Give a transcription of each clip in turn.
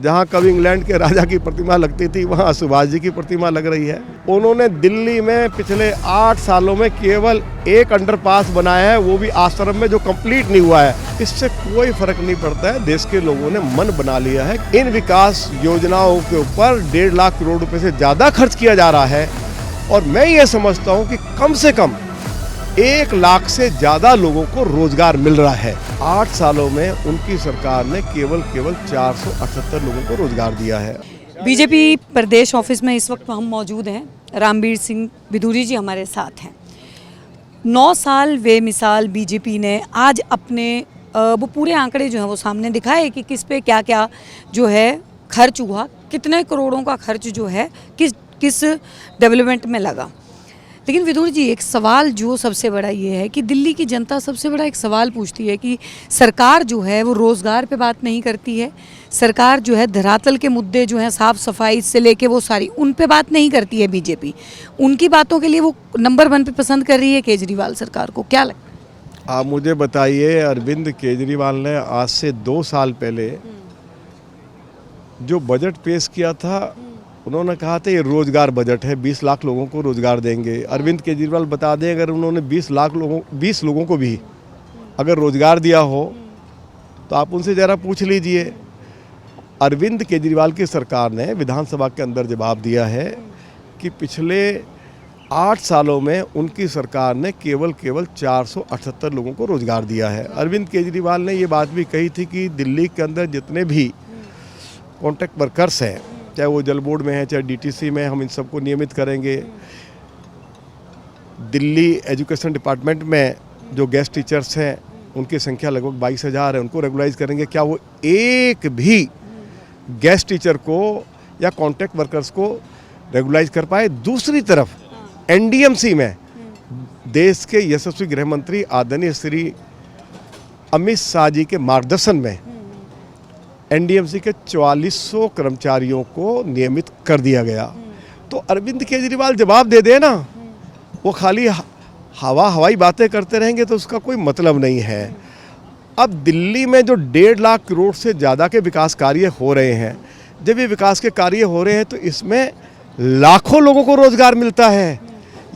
जहाँ कभी इंग्लैंड के राजा की प्रतिमा लगती थी वहाँ सुभाष जी की प्रतिमा लग रही है। उन्होंने दिल्ली में पिछले 8 सालों में केवल एक अंडरपास बनाया है, वो भी आश्रम में, जो कंप्लीट नहीं हुआ है। इससे कोई फर्क नहीं पड़ता है। देश के लोगों ने मन बना लिया है। इन विकास योजनाओं के ऊपर 1.5 लाख करोड़ रुपए से ज़्यादा खर्च किया जा रहा है और मैं ये समझता हूँ कि कम से कम 1 लाख से ज़्यादा लोगों को रोजगार मिल रहा है। 8 सालों में उनकी सरकार ने केवल 478 लोगों को रोजगार दिया है। बीजेपी प्रदेश ऑफिस में इस वक्त हम मौजूद हैं। रामवीर सिंह बिधूरी जी हमारे साथ हैं। 9 साल बेमिसाल बीजेपी ने आज अपने वो पूरे आंकड़े जो हैं वो सामने दिखाए कि किस पे क्या क्या जो है खर्च हुआ, कितने करोड़ों का खर्च जो है किस डेवलपमेंट में लगा। लेकिन विदुर जी, एक सवाल जो सबसे बड़ा ये है कि दिल्ली की जनता सबसे बड़ा एक सवाल पूछती है कि सरकार जो है वो रोज़गार पे बात नहीं करती है। सरकार जो है धरातल के मुद्दे जो हैं, साफ़ सफाई से लेके वो सारी, उन पे बात नहीं करती है बीजेपी। उनकी बातों के लिए वो नंबर 1 पे पसंद कर रही है केजरीवाल सरकार को। क्या लगता है? आप मुझे बताइए, अरविंद केजरीवाल ने आज से 2 साल पहले जो बजट पेश किया था, उन्होंने कहा था ये रोजगार बजट है, 20 लाख लोगों को रोजगार देंगे। अरविंद केजरीवाल बता दें, अगर उन्होंने 20 लोगों को भी अगर रोजगार दिया हो तो आप उनसे ज़रा पूछ लीजिए। अरविंद केजरीवाल की सरकार ने विधानसभा के अंदर जवाब दिया है कि पिछले 8 सालों में उनकी सरकार ने केवल 478 लोगों को रोजगार दिया है। अरविंद केजरीवाल ने ये बात भी कही थी कि दिल्ली के अंदर जितने भी कॉन्ट्रैक्ट वर्कर्स हैं, चाहे वो जल बोर्ड में है, चाहे डीटीसी में, हम इन सबको नियमित करेंगे। दिल्ली एजुकेशन डिपार्टमेंट में जो गेस्ट टीचर्स हैं उनकी संख्या लगभग 22,000 है, उनको रेगुलाइज करेंगे। क्या वो एक भी गेस्ट टीचर को या कॉन्ट्रैक्ट वर्कर्स को रेगुलाइज कर पाए? दूसरी तरफ एनडीएमसी में देश के यशस्वी गृह मंत्री आदरणीय श्री अमित शाह जी के मार्गदर्शन में एनडीएमसी के 4400 कर्मचारियों को नियमित कर दिया गया। तो अरविंद केजरीवाल जवाब दे दे ना, वो खाली हवाई बातें करते रहेंगे तो उसका कोई मतलब नहीं है। अब दिल्ली में जो 1.5 लाख करोड़ से ज़्यादा के विकास कार्य हो रहे हैं, जब ये विकास के कार्य हो रहे हैं तो इसमें लाखों लोगों को रोजगार मिलता है।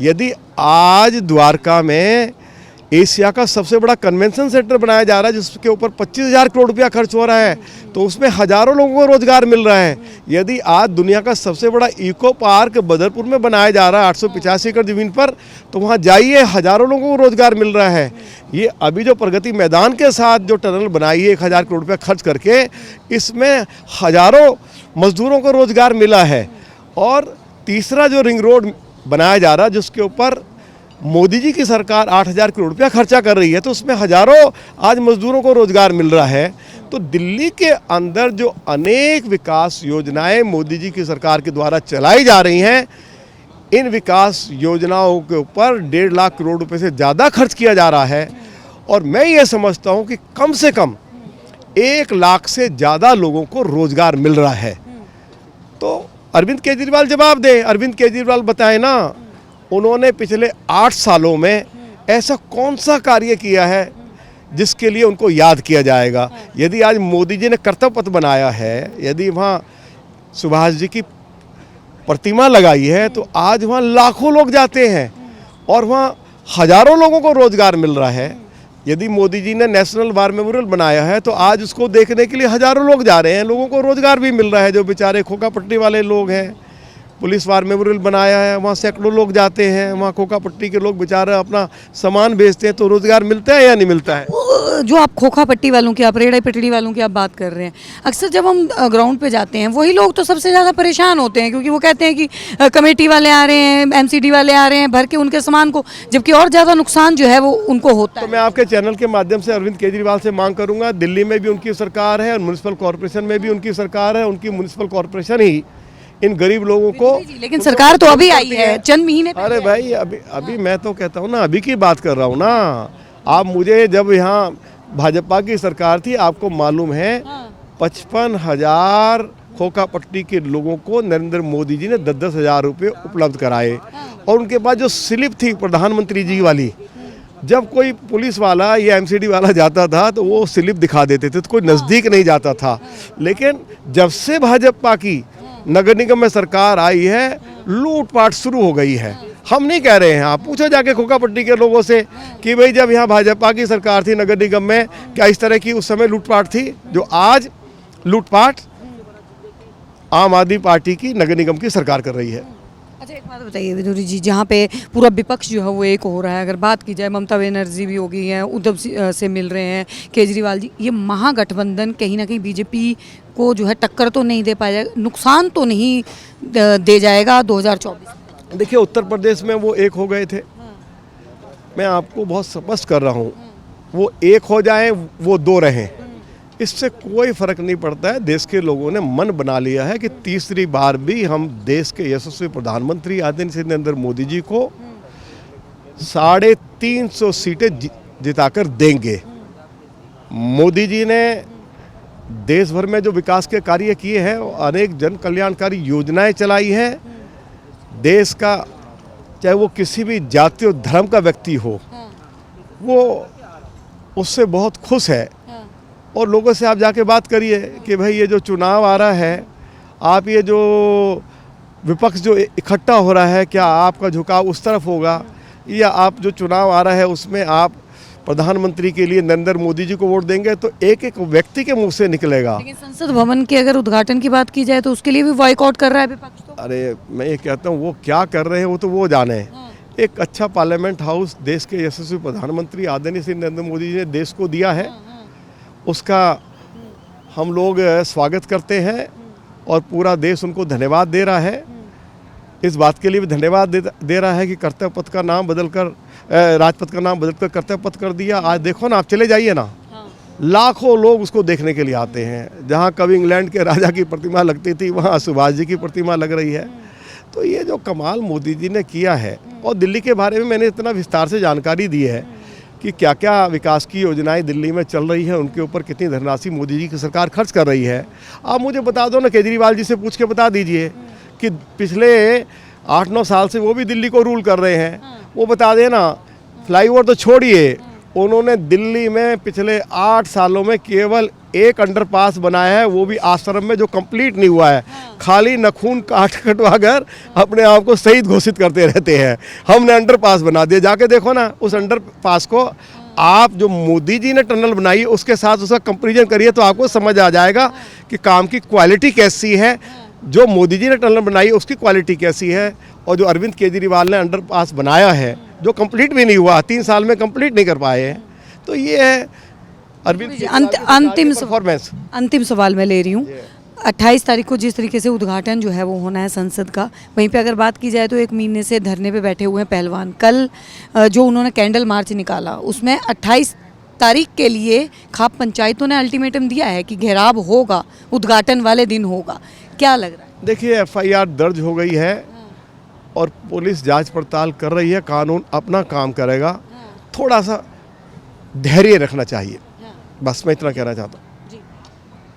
यदि आज द्वारका में एशिया का सबसे बड़ा कन्वेंशन सेंटर बनाया जा रहा है जिसके ऊपर 25,000 करोड़ रुपया खर्च हो रहा है, तो उसमें हजारों लोगों को रोजगार मिल रहा है। यदि आज दुनिया का सबसे बड़ा इको पार्क बदरपुर में बनाया जा रहा है 885 एकड़ ज़मीन पर, तो वहाँ जाइए, हजारों लोगों को रोजगार मिल रहा है। ये अभी जो प्रगति मैदान के साथ जो टनल बनाई है 1,000 करोड़ रुपया खर्च करके, इसमें हजारों मजदूरों को रोजगार मिला है। और तीसरा जो रिंग रोड बनाया जा रहा है जिसके ऊपर मोदी जी की सरकार 8,000 करोड़ रुपया खर्चा कर रही है, तो उसमें हजारों आज मजदूरों को रोजगार मिल रहा है। तो दिल्ली के अंदर जो अनेक विकास योजनाएं मोदी जी की सरकार के द्वारा चलाई जा रही हैं, इन विकास योजनाओं के ऊपर 1.5 लाख करोड़ रुपए से ज़्यादा खर्च किया जा रहा है और मैं ये समझता हूँ कि कम से कम 1 लाख से ज़्यादा लोगों को रोजगार मिल रहा है। तो अरविंद केजरीवाल जवाब दें, अरविंद केजरीवाल बताएं ना, उन्होंने पिछले 8 सालों में ऐसा कौन सा कार्य किया है जिसके लिए उनको याद किया जाएगा। यदि आज मोदी जी ने कर्तव्य पथ बनाया है, यदि वहाँ सुभाष जी की प्रतिमा लगाई है, तो आज वहाँ लाखों लोग जाते हैं और वहाँ हजारों लोगों को रोजगार मिल रहा है। यदि मोदी जी ने नेशनल वार मेमोरियल बनाया है तो आज उसको देखने के लिए हजारों लोग जा रहे हैं, लोगों को रोजगार भी मिल रहा है। जो बेचारे खोखा पट्टी वाले लोग हैं, पुलिस वार मेमोरियल बनाया है, वहाँ सैकड़ों लोग जाते हैं, वहाँ खोखा पट्टी के लोग बेचारे अपना सामान बेचते हैं, तो रोजगार मिलता है या नहीं मिलता है? जो आप खोखा पट्टी वालों की, आप रेड़ा पटड़ी वालों की आप बात कर रहे हैं, अक्सर जब हम ग्राउंड पे जाते हैं वही लोग तो सबसे ज़्यादा परेशान होते हैं, क्योंकि वो कहते हैं कि कमेटी वाले आ रहे हैं, एमसीडी वाले आ रहे हैं भर के उनके सामान को, जबकि और ज़्यादा नुकसान जो है वो उनको होता है। तो मैं आपके चैनल के माध्यम से अरविंद केजरीवाल से मांग करूँगा, दिल्ली में भी उनकी सरकार है और म्यूनिसिपल कॉरपोरेशन में भी उनकी सरकार है, उनकी म्यूनिसिपल कॉरपोरेशन ही इन गरीब लोगों को, लेकिन सरकार तो अभी आई है चंद महीने अरे भाई अभी मैं तो कहता हूँ ना, अभी की बात कर रहा हूँ ना। आप मुझे, जब यहाँ भाजपा की सरकार थी, आपको मालूम है 55,000 खोखा पट्टी के लोगों को नरेंद्र मोदी जी ने 10-10 हज़ार रुपये उपलब्ध कराए और उनके बाद जो स्लिप थी प्रधानमंत्री जी वाली, जब कोई पुलिस वाला या एमसीडी वाला जाता था तो वो स्लिप दिखा देते थे, तो कोई नज़दीक नहीं जाता था। लेकिन जब से भाजपा की नगर निगम में सरकार आई है, लूटपाट शुरू हो गई है। हम नहीं कह रहे हैं, आप पूछो जाके खोकापट्टी के लोगों से कि भाई जब यहाँ भाजपा की सरकार थी नगर निगम में, क्या इस तरह की उस समय लूटपाट थी जो आज लूटपाट आम आदमी पार्टी की नगर निगम की सरकार कर रही है। अच्छा, एक बात बताइए विदुरी जी, जहाँ पे पूरा विपक्ष जो है वो एक हो रहा है, अगर बात की जाए ममता बनर्जी भी हो गई हैं, उद्धव से मिल रहे हैं, केजरीवाल जी, ये महागठबंधन कहीं ना कहीं बीजेपी को जो है टक्कर तो नहीं दे पाएगा, नुकसान तो नहीं दे जाएगा 2024? देखिए, उत्तर प्रदेश में वो एक हो गए थे। मैं आपको बहुत स्पष्ट कर रहा हूँ, वो एक हो जाए वो दो रहें, इससे कोई फर्क नहीं पड़ता है। देश के लोगों ने मन बना लिया है कि तीसरी बार भी हम देश के यशस्वी प्रधानमंत्री आदरणीय नरेंद्र मोदी जी को 350 सीटें जिताकर देंगे। मोदी जी ने देश भर में जो विकास के कार्य किए हैं, अनेक जन कल्याणकारी योजनाएं चलाई हैं। देश का चाहे वो किसी भी जाति और धर्म का व्यक्ति हो, वो उससे बहुत खुश है। और लोगों से आप जाके बात करिए कि भाई ये जो चुनाव आ रहा है, आप ये जो विपक्ष जो इकट्ठा हो रहा है, क्या आपका झुकाव उस तरफ होगा, या आप जो चुनाव आ रहा है उसमें आप प्रधानमंत्री के लिए नरेंद्र मोदी जी को वोट देंगे? तो एक एक व्यक्ति के मुंह से निकलेगा। लेकिन संसद भवन के अगर उद्घाटन की बात की जाए तो उसके लिए भी बॉयकॉट कर रहा है विपक्ष तो। अरे मैं ये कहता हूँ, वो क्या कर रहे हैं वो तो वो जाने। एक अच्छा पार्लियामेंट हाउस देश के यशस्वी प्रधानमंत्री आदरणीय श्री नरेंद्र मोदी जी ने देश को दिया है, उसका हम लोग स्वागत करते हैं और पूरा देश उनको धन्यवाद दे रहा है। इस बात के लिए भी धन्यवाद दे रहा है कि कर्तव्य पथ का नाम बदलकर राजपथ का नाम बदलकर कर्तव्य पथ कर दिया। आज देखो ना, आप चले जाइए ना, लाखों लोग उसको देखने के लिए आते हैं। जहाँ कभी इंग्लैंड के राजा की प्रतिमा लगती थी, वहाँ सुभाष जी की प्रतिमा लग रही है। तो ये जो कमाल मोदी जी ने किया है, और दिल्ली के बारे में मैंने इतना विस्तार से जानकारी दी है कि क्या क्या विकास की योजनाएं दिल्ली में चल रही है, उनके ऊपर कितनी धनराशि मोदी जी की सरकार खर्च कर रही है। आप मुझे बता दो ना, केजरीवाल जी से पूछ के बता दीजिए कि पिछले 8-9 साल से वो भी दिल्ली को रूल कर रहे हैं, वो बता देना। फ्लाईओवर तो छोड़िए, उन्होंने दिल्ली में पिछले 8 सालों में केवल एक अंडरपास बनाया है, वो भी आश्रम में, जो कंप्लीट नहीं हुआ है। खाली नखून कटवा कर अपने आप को शहीद घोषित करते रहते हैं। हमने अंडरपास बना दिया, जाके देखो ना उस अंडरपास को। आप जो मोदी जी ने टनल बनाई उसके साथ उसका कंपैरिजन करिए तो आपको समझ आ जाएगा कि काम की क्वालिटी कैसी है। जो मोदी जी ने टनल बनाई उसकी क्वालिटी कैसी है, और जो अरविंद केजरीवाल ने अंडरपास बनाया है जो कंप्लीट भी नहीं हुआ, 3 साल में कंप्लीट नहीं कर पाए हैं। तो ये है अरविंद अंतिम सवाल मैं ले रही हूँ। 28 तारीख को जिस तरीके से उद्घाटन जो है वो होना है संसद का, वहीं पे अगर बात की जाए तो 1 महीने से धरने पे बैठे हुए हैं पहलवान। कल जो उन्होंने कैंडल मार्च निकाला, उसमें 28 तारीख के लिए खाप पंचायतों ने अल्टीमेटम दिया है कि घेराव होगा, उद्घाटन वाले दिन होगा। क्या लग रहा है? देखिए, FIR दर्ज हो गई है और पुलिस जांच पड़ताल कर रही है, कानून अपना काम करेगा। थोड़ा सा धैर्य रखना चाहिए, बस मैं इतना कहना चाहता हूँ।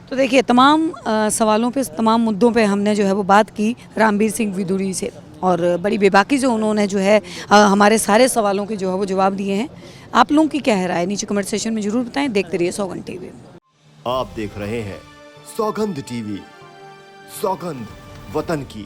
तो देखिए, तमाम सवालों पे, तमाम मुद्दों पे हमने जो है वो बात की रामबीर सिंह विदुरी से, और बड़ी बेबाकी से उन्होंने जो है हमारे सारे सवालों के जो है वो जवाब दिए हैं। आप लोगों की क्या राय है, नीचे कमेंट सेक्शन में जरूर बताएं। देखते रहिए सौगंध टीवी। आप देख रहे हैं सौगंध टीवी, सौगंध वतन की।